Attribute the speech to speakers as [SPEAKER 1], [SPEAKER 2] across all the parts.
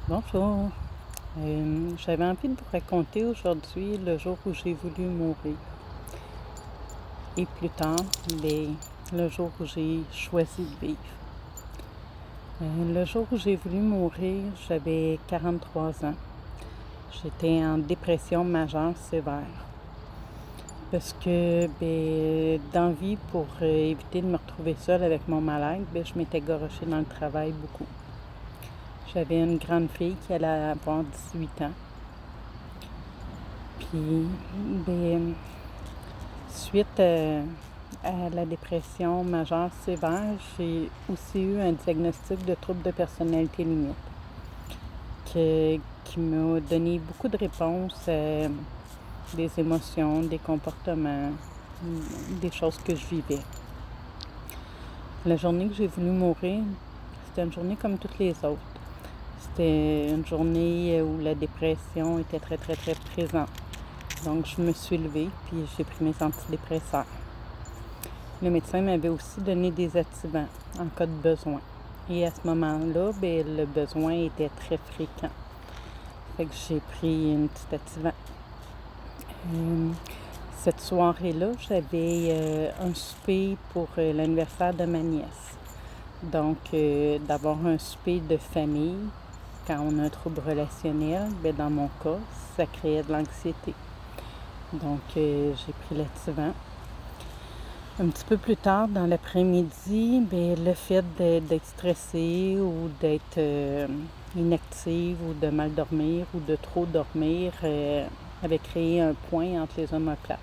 [SPEAKER 1] Bonjour. J'avais envie de vous raconter aujourd'hui le jour où j'ai voulu mourir. Et plus tard, le jour où j'ai choisi de vivre. Le jour où j'ai voulu mourir, j'avais 43 ans. J'étais en dépression majeure sévère. Parce que, dans la vie, pour éviter de me retrouver seule avec mon mal-être, je m'étais garochée dans le travail beaucoup. J'avais une grande fille qui allait avoir 18 ans. Puis, suite à la dépression majeure sévère, j'ai aussi eu un diagnostic de trouble de personnalité limite qui m'a donné beaucoup de réponses à des émotions, des comportements, des choses que je vivais. La journée que j'ai voulu mourir, c'était une journée comme toutes les autres. C'était une journée où la dépression était très, très, très présente. Donc, je me suis levée, puis j'ai pris mes antidépresseurs. Le médecin m'avait aussi donné des activants en cas de besoin. Et à ce moment-là, le besoin était très fréquent. Fait que j'ai pris une petite activant. Cette soirée-là, j'avais un souper pour l'anniversaire de ma nièce. Donc, d'avoir un souper de famille, quand on a un trouble relationnel, dans mon cas, ça créait de l'anxiété. Donc, j'ai pris l'activant. Un petit peu plus tard, dans l'après-midi, le fait d'être stressée ou d'être inactive ou de mal dormir ou de trop dormir avait créé un point entre les omoplates.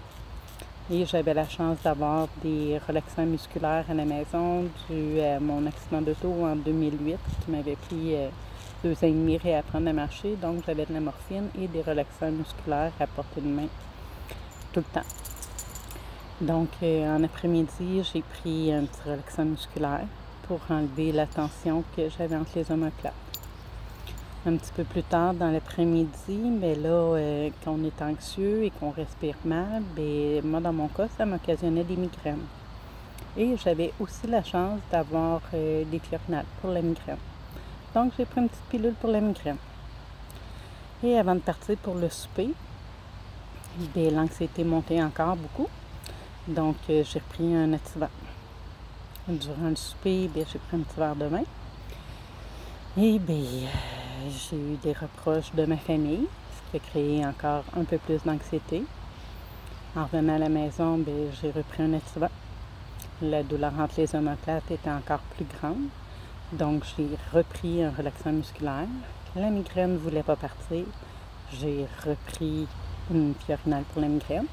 [SPEAKER 1] Et j'avais la chance d'avoir des relaxants musculaires à la maison dû à mon accident d'auto en 2008 qui m'avait pris 2 ans et demi à réapprendre à marcher. Donc, j'avais de la morphine et des relaxants musculaires à portée de main tout le temps. Donc, en après-midi, j'ai pris un petit relaxant musculaire pour enlever la tension que j'avais entre les omoplates. Un petit peu plus tard dans l'après-midi, quand on est anxieux et qu'on respire mal, moi, dans mon cas, ça m'occasionnait des migraines. Et j'avais aussi la chance d'avoir des Fiorinal pour la migraine. Donc, j'ai pris une petite pilule pour la migraine. Et avant de partir pour le souper, l'anxiété montait encore beaucoup. Donc, j'ai repris un activant. Durant le souper, j'ai pris un petit verre de vin. Et j'ai eu des reproches de ma famille, ce qui a créé encore un peu plus d'anxiété. En revenant à la maison, j'ai repris un activant. La douleur entre les omoplates était encore plus grande. Donc, j'ai repris un relaxant musculaire. La migraine ne voulait pas partir. J'ai repris une Fiorinal pour la migraine.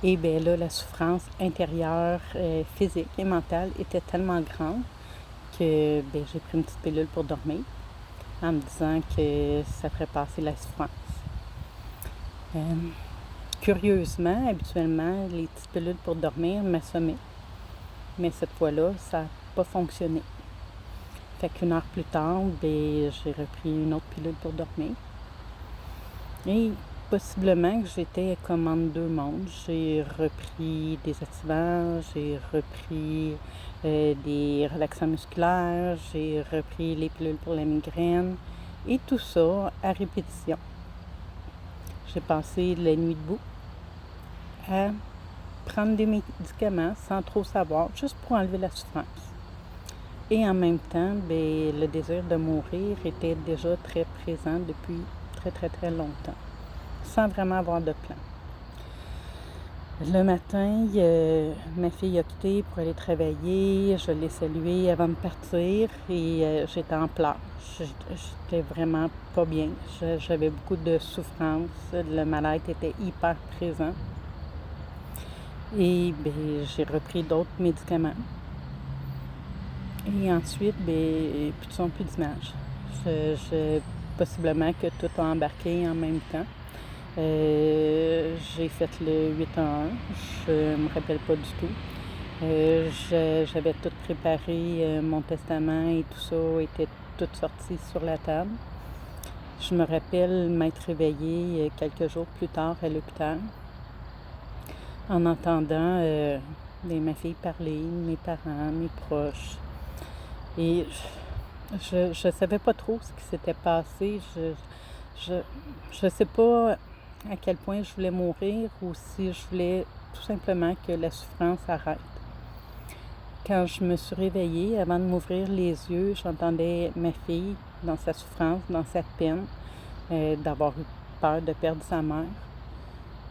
[SPEAKER 1] Et la souffrance intérieure, physique et mentale était tellement grande que j'ai pris une petite pilule pour dormir en me disant que ça ferait passer la souffrance. Curieusement, habituellement, les petites pilules pour dormir m'assommaient. Mais cette fois-là, ça n'a pas fonctionné. Fait qu'une heure plus tard, j'ai repris une autre pilule pour dormir. Et possiblement que j'étais comme en deux mondes. J'ai repris des activants, j'ai repris des relaxants musculaires, j'ai repris les pilules pour la migraine et tout ça à répétition. J'ai passé la nuit debout à prendre des médicaments sans trop savoir, juste pour enlever la souffrance. Et en même temps, le désir de mourir était déjà très présent depuis très, très, très longtemps, sans vraiment avoir de plan. Le matin, ma fille a quitté pour aller travailler. Je l'ai saluée avant de partir et j'étais en pleurs. J'étais vraiment pas bien. J'avais beaucoup de souffrance. Le mal-être était hyper présent. Et j'ai repris d'autres médicaments. Et ensuite, plus de son, plus d'image. Possiblement que tout a embarqué en même temps. J'ai fait le 8-1, je me rappelle pas du tout. J'avais tout préparé, mon testament et tout ça était tout sorti sur la table. Je me rappelle m'être réveillée quelques jours plus tard à l'hôpital en entendant ma fille parler, mes parents, mes proches. Et Je savais pas trop ce qui s'était passé. Je, je sais pas à quel point je voulais mourir ou si je voulais tout simplement que la souffrance arrête. Quand je me suis réveillée, avant de m'ouvrir les yeux, j'entendais ma fille dans sa souffrance, dans sa peine, d'avoir eu peur de perdre sa mère.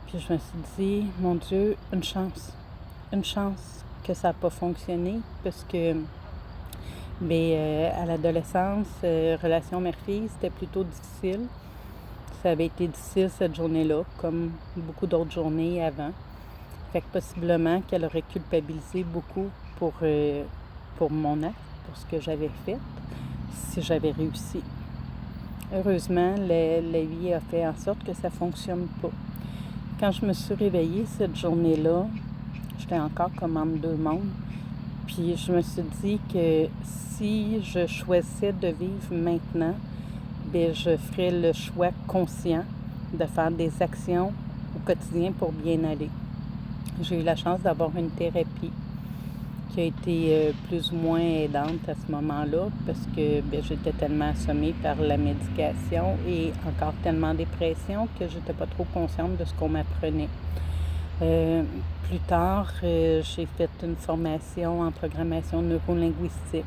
[SPEAKER 1] Puis je me suis dit, mon Dieu, une chance que ça n'a pas fonctionné parce que à l'adolescence, relation mère-fille, c'était plutôt difficile. Ça avait été difficile cette journée-là, comme beaucoup d'autres journées avant. Fait que possiblement qu'elle aurait culpabilisé beaucoup pour mon acte, pour ce que j'avais fait, si j'avais réussi. Heureusement, la vie a fait en sorte que ça ne fonctionne pas. Quand je me suis réveillée cette journée-là, j'étais encore comme entre deux mondes. Puis je me suis dit que si je choisissais de vivre maintenant, je ferais le choix conscient de faire des actions au quotidien pour bien aller. J'ai eu la chance d'avoir une thérapie qui a été plus ou moins aidante à ce moment-là parce que j'étais tellement assommée par la médication et encore tellement dépression que j'étais pas trop consciente de ce qu'on m'apprenait. Plus tard, j'ai fait une formation en programmation neurolinguistique.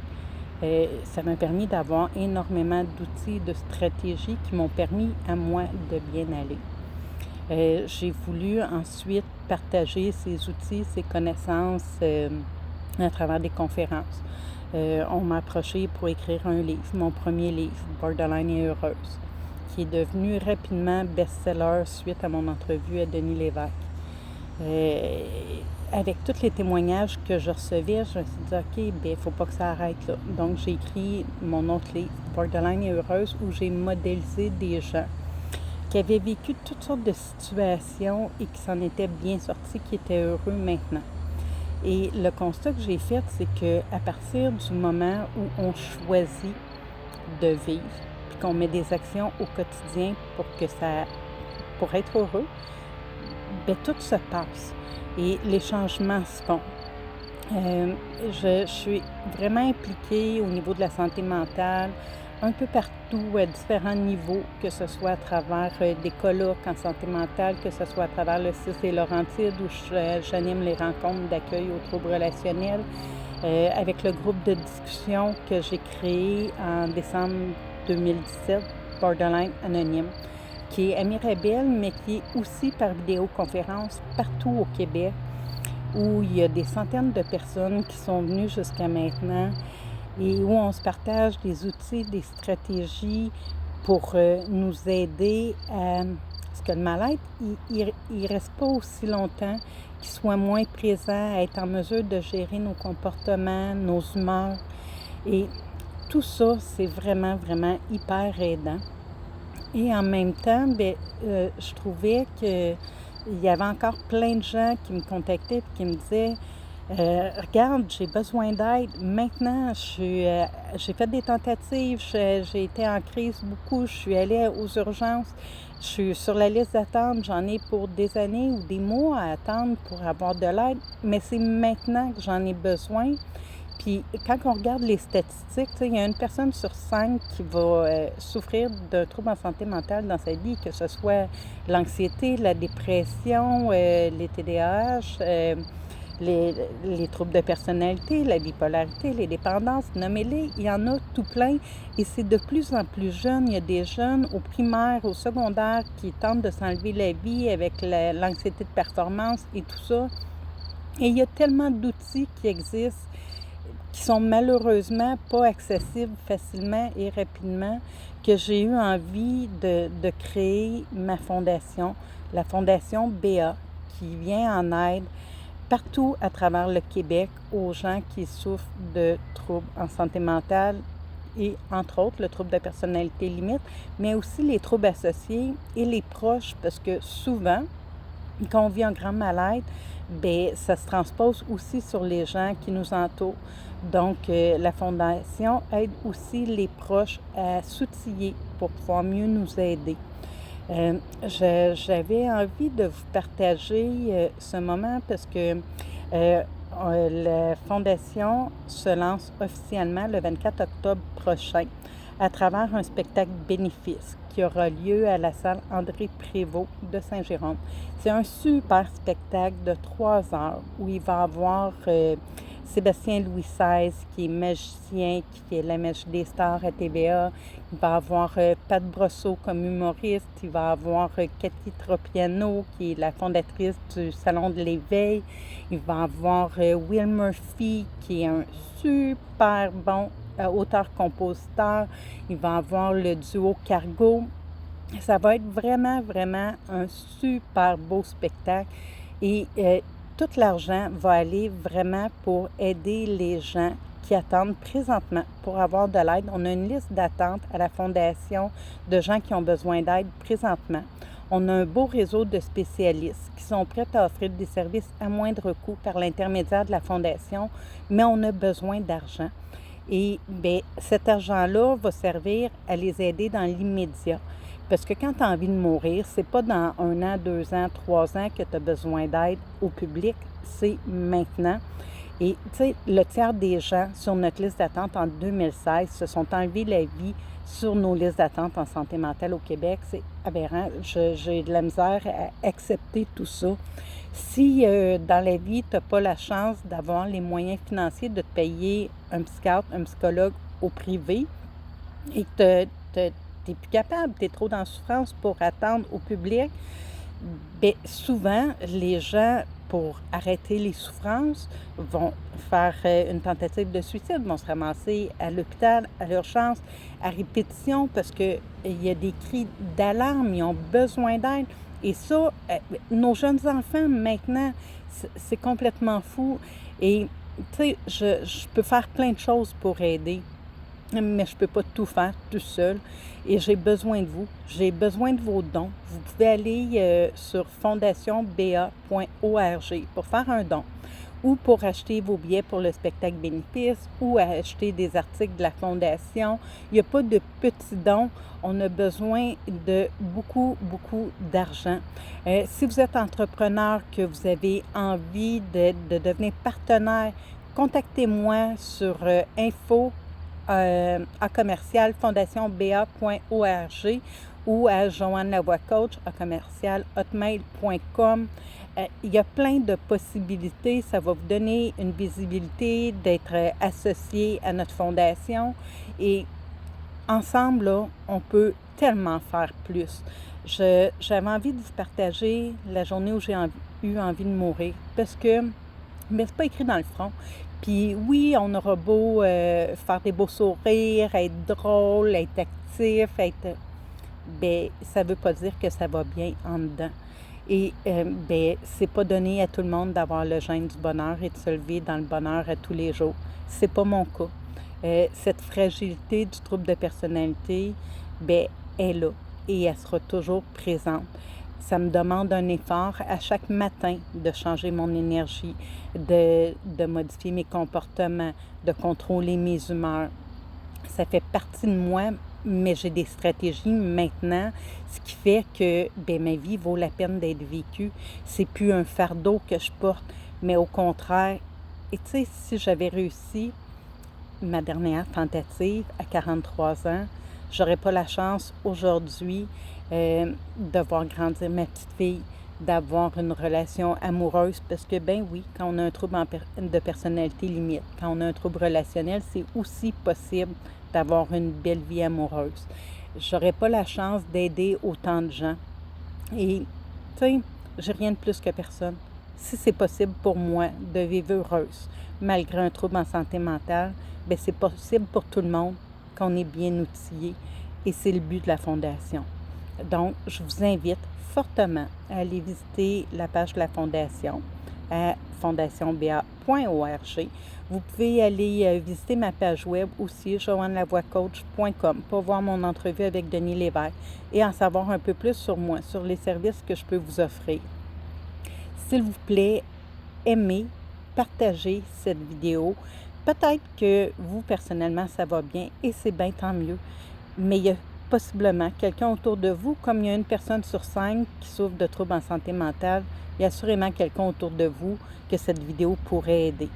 [SPEAKER 1] Ça m'a permis d'avoir énormément d'outils, de stratégies qui m'ont permis à moi de bien aller. J'ai voulu ensuite partager ces outils, ces connaissances à travers des conférences. On m'a approché pour écrire un livre, mon premier livre, Borderline et heureuse, qui est devenu rapidement best-seller suite à mon entrevue à Denis Lévesque. Avec tous les témoignages que je recevais, je me suis dit, OK, il ne faut pas que ça arrête là. Donc, j'ai écrit mon autre livre, Borderline et heureuse, où j'ai modélisé des gens qui avaient vécu toutes sortes de situations et qui s'en étaient bien sortis, qui étaient heureux maintenant. Et le constat que j'ai fait, c'est qu'à partir du moment où on choisit de vivre, puis qu'on met des actions au quotidien pour être heureux, tout se passe et les changements se font. Je suis vraiment impliquée au niveau de la santé mentale, un peu partout, à différents niveaux, que ce soit à travers des colloques en santé mentale, que ce soit à travers le CIS des Laurentides où j'anime les rencontres d'accueil aux troubles relationnels, avec le groupe de discussion que j'ai créé en décembre 2017, Borderline Anonyme, qui est à Mirabel, mais qui est aussi par vidéoconférence partout au Québec, où il y a des centaines de personnes qui sont venues jusqu'à maintenant et où on se partage des outils, des stratégies pour nous aider à ce que le mal-être, il reste pas aussi longtemps, qu'il soit moins présent, à être en mesure de gérer nos comportements, nos humeurs. Et tout ça, c'est vraiment, vraiment hyper aidant. Et en même temps, je trouvais qu'il y avait encore plein de gens qui me contactaient et qui me disaient regarde, j'ai besoin d'aide. Maintenant, j'ai fait des tentatives, j'ai été en crise beaucoup, je suis allée aux urgences, je suis sur la liste d'attente, j'en ai pour des années ou des mois à attendre pour avoir de l'aide, mais c'est maintenant que j'en ai besoin. Puis quand on regarde les statistiques, il y a une personne sur 5 qui va souffrir d'un trouble en santé mentale dans sa vie, que ce soit l'anxiété, la dépression, les TDAH, les troubles de personnalité, la bipolarité, les dépendances, nommez-les, il y en a tout plein. Et c'est de plus en plus jeune. Il y a des jeunes au primaire, au secondaire qui tentent de s'enlever la vie avec l'anxiété de performance et tout ça. Et il y a tellement d'outils qui existent qui sont malheureusement pas accessibles facilement et rapidement, que j'ai eu envie de créer ma fondation, la Fondation BA, qui vient en aide partout à travers le Québec aux gens qui souffrent de troubles en santé mentale et, entre autres, le trouble de personnalité limite, mais aussi les troubles associés et les proches, parce que souvent, quand on vit un grand mal-être, ça se transpose aussi sur les gens qui nous entourent. Donc, la Fondation aide aussi les proches à s'outiller pour pouvoir mieux nous aider. J'avais envie de vous partager ce moment parce que La fondation se lance officiellement le 24 octobre prochain à travers un spectacle bénéfice qui aura lieu à la salle André Prévost de Saint-Jérôme. C'est un super spectacle de 3 heures où il va y avoir Sébastien Louis XVI qui est magicien, qui fait la magie des stars à TVA. Il va y avoir Pat Brosseau comme humoriste. Il va y avoir Cathy Tropiano qui est la fondatrice du Salon de l'éveil. Il va y avoir Will Murphy qui est un super bon auteur-compositeur. Il va y avoir le duo Cargo. Ça va être vraiment, vraiment un super beau spectacle. Et tout l'argent va aller vraiment pour aider les gens qui attendent présentement pour avoir de l'aide. On a une liste d'attente à la Fondation de gens qui ont besoin d'aide présentement. On a un beau réseau de spécialistes qui sont prêts à offrir des services à moindre coût par l'intermédiaire de la Fondation, mais on a besoin d'argent. Et bien, cet argent-là va servir à les aider dans l'immédiat. Parce que quand tu as envie de mourir, c'est pas dans 1 an, 2 ans, 3 ans que tu as besoin d'aide au public, c'est maintenant. Et tu sais, le tiers des gens sur notre liste d'attente en 2016 se sont enlevés la vie sur nos listes d'attente en santé mentale au Québec. C'est aberrant. J'ai de la misère à accepter tout ça. Si dans la vie, tu n'as pas la chance d'avoir les moyens financiers de te payer un psychiatre, un psychologue au privé et que tu n'es plus capable, tu es trop dans la souffrance pour attendre au public, bien, souvent, les gens, pour arrêter les souffrances, vont faire une tentative de suicide, vont se ramasser à l'hôpital, à l'urgence, à répétition, parce qu'il y a des cris d'alarme, ils ont besoin d'aide. Et ça, nos jeunes enfants, maintenant, c'est complètement fou. Et, tu sais, je peux faire plein de choses pour aider, mais je ne peux pas tout faire tout seul. Et j'ai besoin de vous. J'ai besoin de vos dons. Vous pouvez aller sur fondationba.org pour faire un don ou pour acheter vos billets pour le spectacle bénéfice ou acheter des articles de la Fondation. Il n'y a pas de petits dons. On a besoin de beaucoup, beaucoup d'argent. Si vous êtes entrepreneur, que vous avez envie de devenir partenaire, contactez-moi sur info à commercial fondationba.org ou à Joanne Lavoie Coach à commercial hotmail.com. Il y a plein de possibilités. Ça va vous donner une visibilité d'être associé à notre fondation. Et ensemble, là, on peut tellement faire plus. J'avais envie de vous partager la journée où j'ai eu envie de mourir parce que, mais c'est pas écrit dans le front. Puis oui, on aura beau faire des beaux sourires, être drôle, être actif, ben ça veut pas dire que ça va bien en dedans. Et ben c'est pas donné à tout le monde d'avoir le gène du bonheur et de se lever dans le bonheur à tous les jours. C'est pas mon cas. Cette fragilité du trouble de personnalité, ben est là et elle sera toujours présente. Ça me demande un effort à chaque matin de changer mon énergie, de modifier mes comportements, de contrôler mes humeurs. Ça fait partie de moi, mais j'ai des stratégies maintenant, ce qui fait que ben, ma vie vaut la peine d'être vécue. C'est plus un fardeau que je porte, mais au contraire. Et tu sais, si j'avais réussi ma dernière tentative à 43 ans, j'aurais pas la chance aujourd'hui de voir grandir ma petite fille, d'avoir une relation amoureuse, parce que ben oui, quand on a un trouble de personnalité limite, quand on a un trouble relationnel, c'est aussi possible d'avoir une belle vie amoureuse. J'aurais pas la chance d'aider autant de gens. Et tu sais, j'ai rien de plus que personne. Si c'est possible pour moi de vivre heureuse, malgré un trouble en santé mentale, ben c'est possible pour tout le monde qu'on est bien outillé. Et c'est le but de la Fondation. Donc, je vous invite fortement à aller visiter la page de la Fondation à fondationba.org. Vous pouvez aller visiter ma page web aussi, joannelavoiecoach.com, pour voir mon entrevue avec Denis Lévesque et en savoir un peu plus sur moi, sur les services que je peux vous offrir. S'il vous plaît, aimez, partagez cette vidéo. Peut-être que vous, personnellement, ça va bien et c'est bien tant mieux. Mais il y a possiblement quelqu'un autour de vous, comme il y a une personne sur 5 qui souffre de troubles en santé mentale, il y a assurément quelqu'un autour de vous que cette vidéo pourrait aider.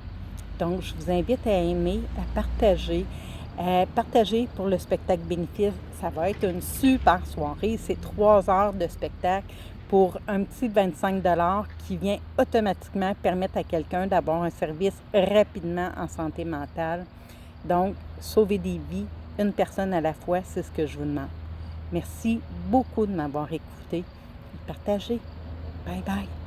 [SPEAKER 1] Donc, je vous invite à aimer, à partager pour le spectacle bénéfice. Ça va être une super soirée. C'est 3 heures de spectacle pour un petit 25 qui vient automatiquement permettre à quelqu'un d'avoir un service rapidement en santé mentale. Donc, sauver des vies, une personne à la fois, c'est ce que je vous demande. Merci beaucoup de m'avoir écouté et partagé. Bye bye.